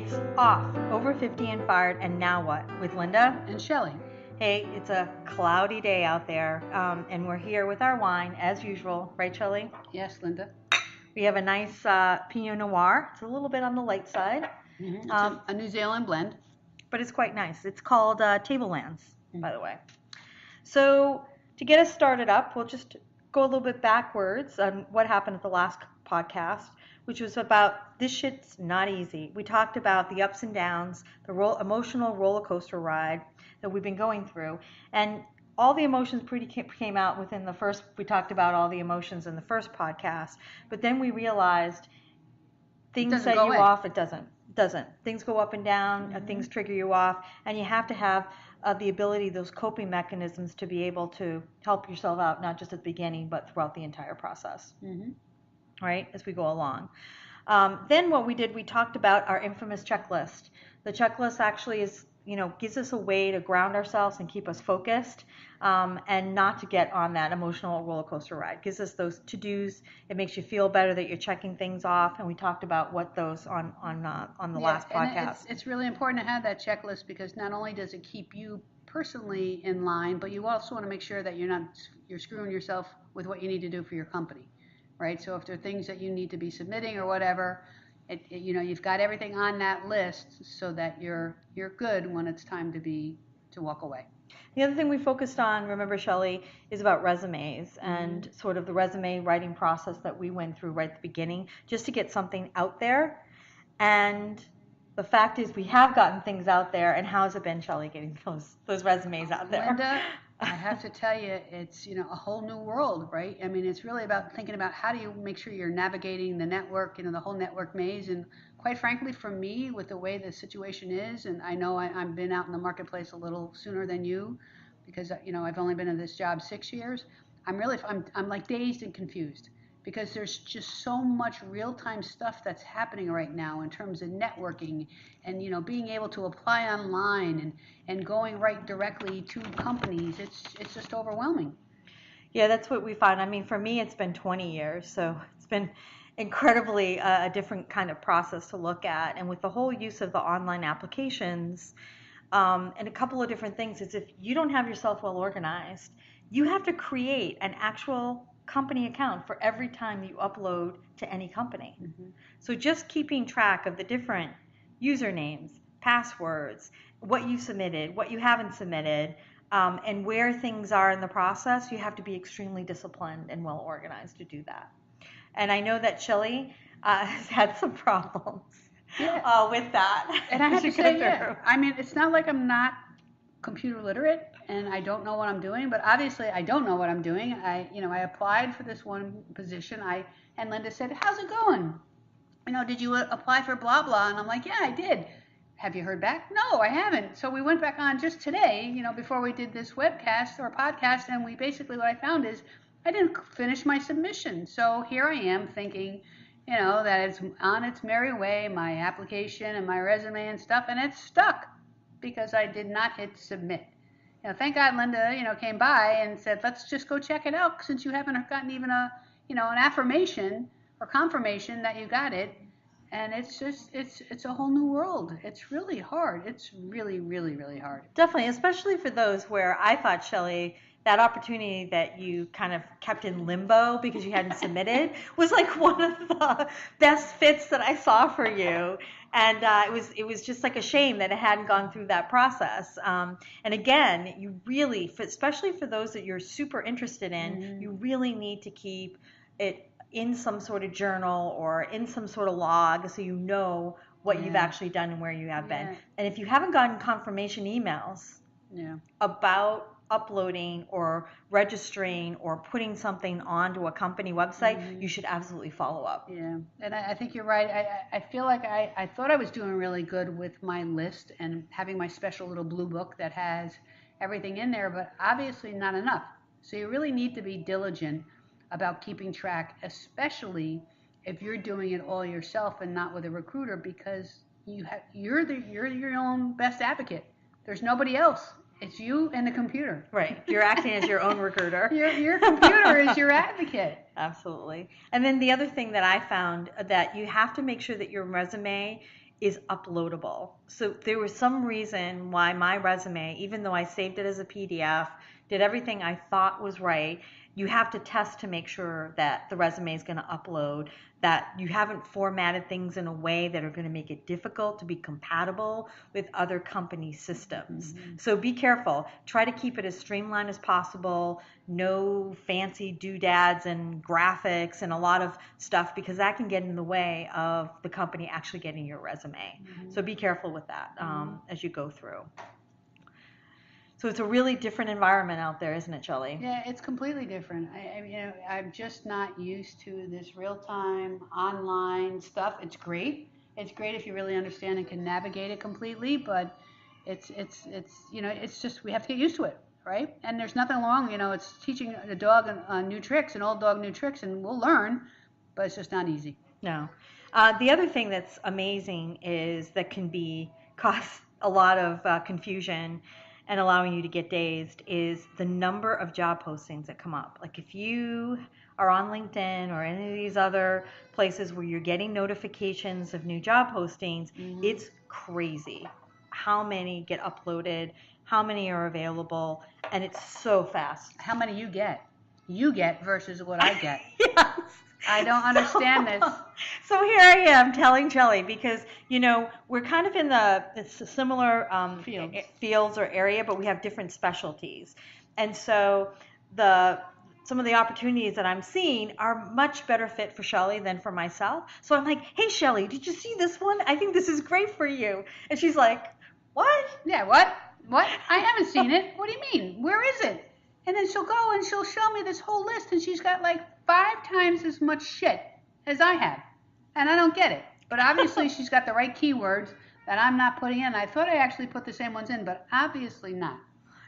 It's off, over 50 and fired, and now what? With Linda and Shelley. Hey, it's a cloudy day out there, and we're here with our wine as usual, right, Shelley? Yes, Linda. We have a nice Pinot Noir. It's a little bit on the light side. Mm-hmm. It's a New Zealand blend, but it's quite nice. It's called Tablelands, by the way. So to get us started up, we'll just go a little bit backwards on what happened at the last podcast, which was about this shit's not easy. We talked about the ups and downs, the emotional roller coaster ride that we've been going through, and all the emotions came out within the first. We talked about all the emotions in the first podcast, but then we realized things set you off. It doesn't. Things go up and down. Mm-hmm. Things trigger you off, and you have to have the ability, those coping mechanisms, to be able to help yourself out, not just at the beginning, but throughout the entire process. Mm-hmm. Right, as we go along. Then what we did, we talked about our infamous checklist. The checklist actually is, gives us a way to ground ourselves and keep us focused, and not to get on that emotional roller coaster ride. Gives us those to-dos. It makes you feel better that you're checking things off, and we talked about what those on the last podcast. It's really important to have that checklist, because not only does it keep you personally in line, but you also want to make sure that you're screwing yourself with what you need to do for your company. Right, so if there are things that you need to be submitting or whatever, you've got everything on that list so that you're good when it's time to walk away. The other thing we focused on, remember, Shelley, is about resumes and sort of the resume writing process that we went through right at the beginning, just to get something out there. And the fact is, we have gotten things out there. And how has it been, Shelley, getting those resumes out there? Linda, I have to tell you, it's a whole new world, right? I mean, it's really about thinking about how do you make sure you're navigating the network, the whole network maze. And quite frankly, for me, with the way the situation is, and I know I've been out in the marketplace a little sooner than you, because I've only been in this job 6 years. I'm like dazed and confused, because there's just so much real-time stuff that's happening right now in terms of networking and being able to apply online and going right directly to companies. It's just overwhelming. Yeah, that's what we found. I mean, for me, it's been 20 years, so it's been incredibly a different kind of process to look at. And with the whole use of the online applications, and a couple of different things, is if you don't have yourself well organized, you have to create an actual company account for every time you upload to any company. Mm-hmm. So just keeping track of the different usernames, passwords, what you submitted, what you haven't submitted, and where things are in the process, you have to be extremely disciplined and well organized to do that. And I know that Shelley has had some problems with that. And I have to say, I mean, it's not like I'm not computer literate and I don't know what I'm doing, but obviously I don't know what I'm doing. I applied for this one position. And Linda said, "How's it going? Did you apply for blah blah?" And I'm like, "Yeah, I did." "Have you heard back?" "No, I haven't." So we went back on just today, before we did this webcast or podcast, and what I found is I didn't finish my submission. So here I am thinking, that it's on its merry way, my application and my resume and stuff, and it's stuck because I did not hit submit. Thank God Linda, came by and said, "Let's just go check it out, since you haven't gotten even an affirmation or confirmation that you got it." And it's a whole new world. It's really hard. It's really, really, really hard. Definitely, especially for those where I thought, Shelley, that opportunity that you kind of kept in limbo because you hadn't submitted was like one of the best fits that I saw for you. And it was just like a shame that it hadn't gone through that process. And again, you really, especially for those that you're super interested in, you really need to keep it in some sort of journal or in some sort of log, so you know what you've actually done and where you have been. And if you haven't gotten confirmation emails about uploading or registering or putting something onto a company website, you should absolutely follow up. Yeah, and I think you're right. I feel like I thought I was doing really good with my list and having my special little blue book that has everything in there, but obviously not enough. So you really need to be diligent about keeping track, especially if you're doing it all yourself and not with a recruiter, because you're your own best advocate. There's nobody else. It's you and the computer. Right. You're acting as your own recruiter. Your computer is your advocate. Absolutely. And then the other thing that I found, that you have to make sure that your resume is uploadable. So there was some reason why my resume, even though I saved it as a PDF, did everything I thought was right, you have to test to make sure that the resume is going to upload, that you haven't formatted things in a way that are going to make it difficult to be compatible with other company systems. Mm-hmm. So be careful. Try to keep it as streamlined as possible. No fancy doodads and graphics and a lot of stuff, because that can get in the way of the company actually getting your resume. Mm-hmm. So be careful with that Mm-hmm. as you go through. So it's a really different environment out there, isn't it, Shelley? Yeah, it's completely different. I'm just not used to this real-time online stuff. It's great. It's great if you really understand and can navigate it completely, but it's just we have to get used to it, right? And there's nothing wrong, it's teaching a dog new tricks, an old dog new tricks, and we'll learn, but it's just not easy. No. The other thing that's amazing is that can be cause a lot of confusion and allowing you to get dazed is the number of job postings that come up. Like if you are on LinkedIn or any of these other places where you're getting notifications of new job postings, it's crazy how many get uploaded, how many are available, and it's so fast. How many you get versus what I get. Yes. I don't understand this. So here I am telling Shelley, because we're kind of in it's a similar fields or area, but we have different specialties, and so some of the opportunities that I'm seeing are much better fit for Shelley than for myself. So I'm like, hey Shelley, did you see this one? I think this is great for you. And she's like, what? Yeah, what? I haven't seen it. What do you mean? Where is it? And then she'll go and she'll show me this whole list, and she's got like 5 times as much shit as I have. And I don't get it. But obviously she's got the right keywords that I'm not putting in. I thought I actually put the same ones in, but obviously not.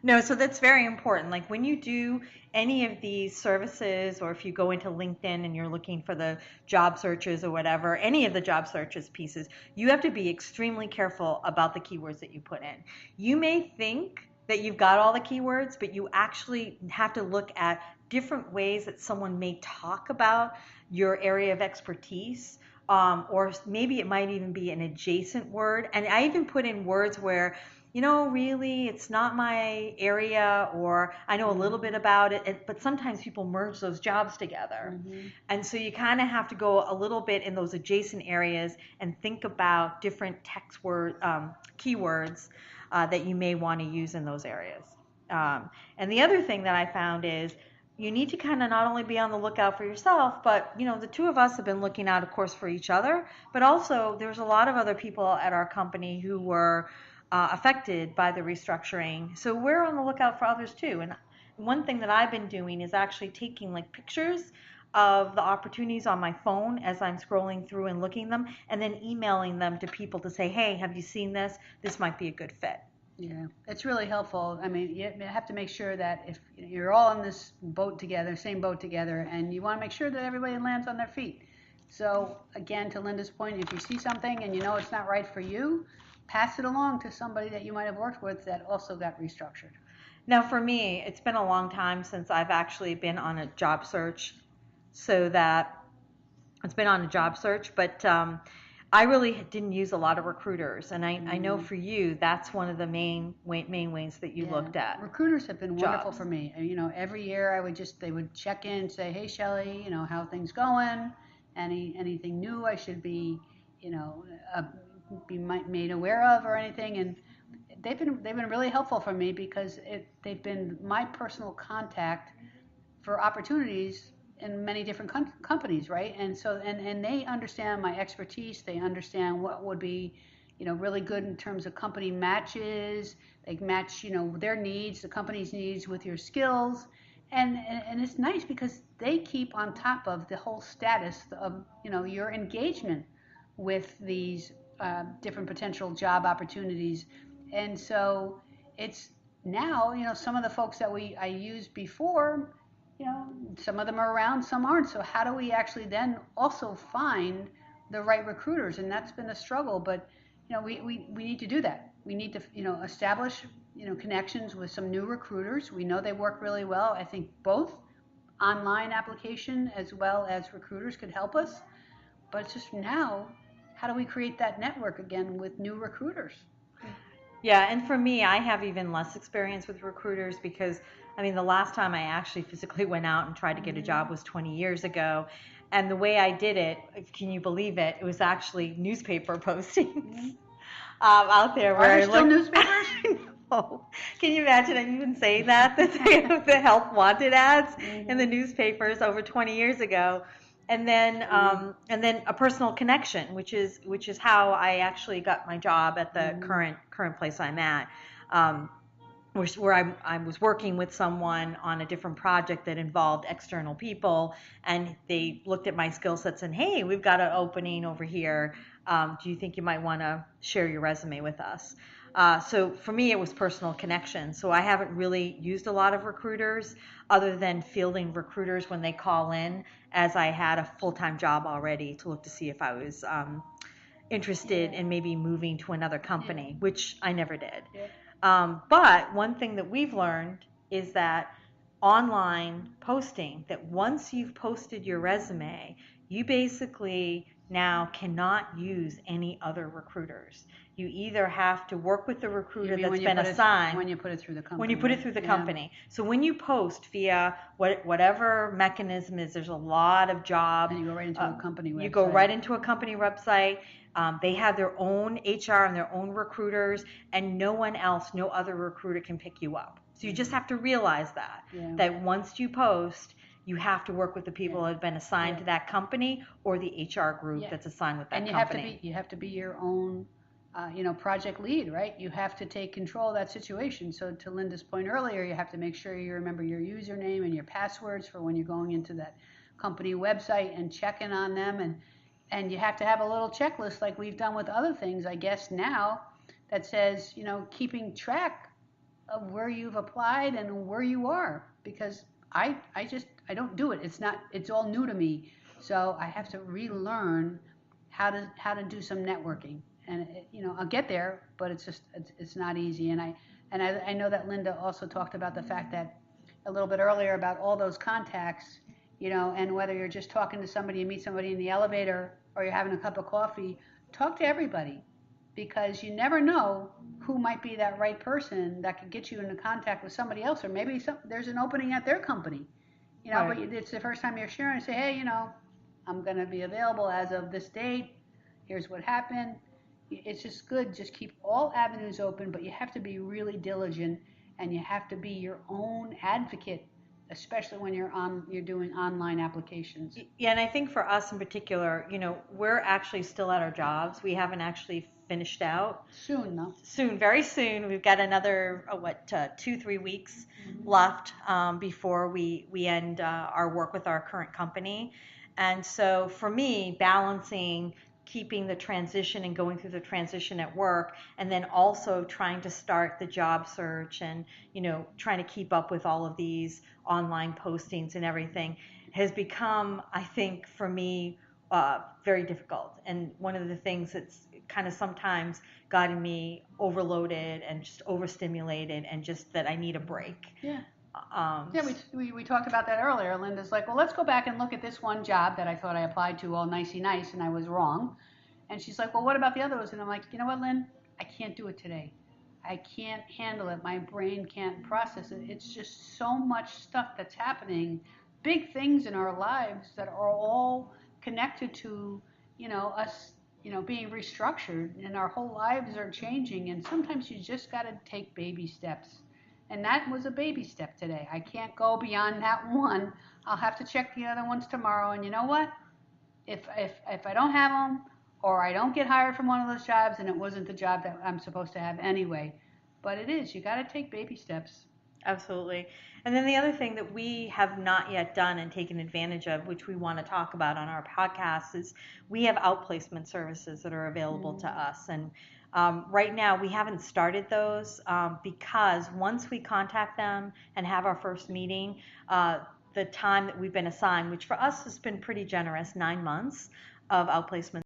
No, so that's very important. Like when you do any of these services, or if you go into LinkedIn and you're looking for the job searches or whatever, any of the job searches pieces, you have to be extremely careful about the keywords that you put in. You may think that you've got all the keywords, but you actually have to look at different ways that someone may talk about your area of expertise. Or maybe it might even be an adjacent word. And I even put in words where, really, it's not my area, or I know a little bit about it, but sometimes people merge those jobs together. Mm-hmm. And so you kind of have to go a little bit in those adjacent areas and think about different keywords that you may want to use in those areas. And the other thing that I found is you need to kind of not only be on the lookout for yourself, but the two of us have been looking out, of course, for each other, but also there's a lot of other people at our company who were affected by the restructuring. So we're on the lookout for others too. And one thing that I've been doing is actually taking like pictures of the opportunities on my phone as I'm scrolling through and looking them, and then emailing them to people to say, hey, have you seen this? This might be a good fit. Yeah, it's really helpful. I mean, you have to make sure that if you're all in this boat together, same boat together, and you want to make sure that everybody lands on their feet. So again, to Linda's point, if you see something and it's not right for you, pass it along to somebody that you might have worked with that also got restructured. Now for me, it's been a long time since I've actually been on a job search, but I really didn't use a lot of recruiters, and I know for you that's one of the main ways that you looked at. Recruiters have been wonderful for me. Every year they would check in and say, hey Shelley, how things going? Anything new I should be be made aware of or anything, and they've been really helpful for me because they've been my personal contact for opportunities in many different companies, right? And so and they understand my expertise. They understand what would be really good in terms of company matches. They match their needs, the company's needs, with your skills, and it's nice because they keep on top of the whole status of your engagement with these different potential job opportunities. And so it's now, some of the folks that I used before, some of them are around, some aren't. So how do we actually then also find the right recruiters? And that's been a struggle, but we need to do that. We need to establish connections with some new recruiters. We know they work really well. I think both online application as well as recruiters could help us. But it's just now how do we create that network again with new recruiters? Yeah, and for me, I have even less experience with recruiters because, I mean, the last time I actually physically went out and tried to get a job was 20 years ago. And the way I did it, can you believe it? It was actually newspaper postings out there Are where there I still looked. newspapers? Oh, can you imagine? I'm even saying that they have the help wanted ads in the newspapers over 20 years ago, and then a personal connection, which is how I actually got my job at the current place I'm at. Um, where I was working with someone on a different project that involved external people, and they looked at my skill sets and, hey, we've got an opening over here. Do you think you might want to share your resume with us? So for me, it was personal connection. So I haven't really used a lot of recruiters other than fielding recruiters when they call in, as I had a full-time job already to look to see if I was interested in maybe moving to another company, which I never did. But one thing that we've learned is that online posting, that once you've posted your resume, you basically now cannot use any other recruiters. You either have to work with the recruiter that's been assigned when you put it through the company. when you put it through the company. So when you post via whatever mechanism is, there's a lot of job. And you go right into a company website. You go right into a company website. They have their own HR and their own recruiters, and no one else, no other recruiter can pick you up. So you just have to realize that once you post, you have to work with the people that have been assigned to that company or the HR group that's assigned with that company. And you have to be your own project lead, right? You have to take control of that situation. So to Linda's point earlier, you have to make sure you remember your username and your passwords for when you're going into that company website and checking on them, and you have to have a little checklist like we've done with other things, I guess now, that says, keeping track of where you've applied and where you are, because I don't do it. It's all new to me. So I have to relearn how to do some networking. And I'll get there, but it's not easy. And I know that Linda also talked about the fact that a little bit earlier about all those contacts, and whether you're just talking to somebody, you meet somebody in the elevator, or you're having a cup of coffee, talk to everybody, because you never know who might be that right person that could get you into contact with somebody else, or maybe there's an opening at their company, Right. But it's the first time you're sharing. Say, hey, I'm going to be available as of this date. Here's what happened. It's just good. Just keep all avenues open, but you have to be really diligent, and you have to be your own advocate, especially when you're doing online applications. Yeah, and I think for us in particular, we're actually still at our jobs. We haven't actually finished out. Soon, though. Soon, very soon. We've got another 2-3 weeks left before we end our work with our current company. And so for me, balancing keeping the transition and going through the transition at work, and then also trying to start the job search and trying to keep up with all of these online postings and everything has become, I think, for me, very difficult. And one of the things that's kind of sometimes gotten me overloaded and just overstimulated, and just that I need a break. Yeah. We talked about that earlier. Linda's like, well, let's go back and look at this one job that I thought I applied to all nicey nice, and I was wrong. And she's like, well, what about the others? And I'm like, you know what, Lynn? I can't do it today. I can't handle it. My brain can't process it. It's just so much stuff that's happening, big things in our lives that are all connected to, us, being restructured, and our whole lives are changing. And sometimes you just got to take baby steps. And that was a baby step today. I can't go beyond that one. I'll have to check the other ones tomorrow. And you know what? If I don't have them, or I don't get hired from one of those jobs, and it wasn't the job that I'm supposed to have anyway. But it is. You got to take baby steps. Absolutely. And then the other thing that we have not yet done and taken advantage of, which we want to talk about on our podcast, is we have outplacement services that are available to us. And right now, we haven't started those because once we contact them and have our first meeting, the time that we've been assigned, which for us has been pretty generous, 9 months of outplacement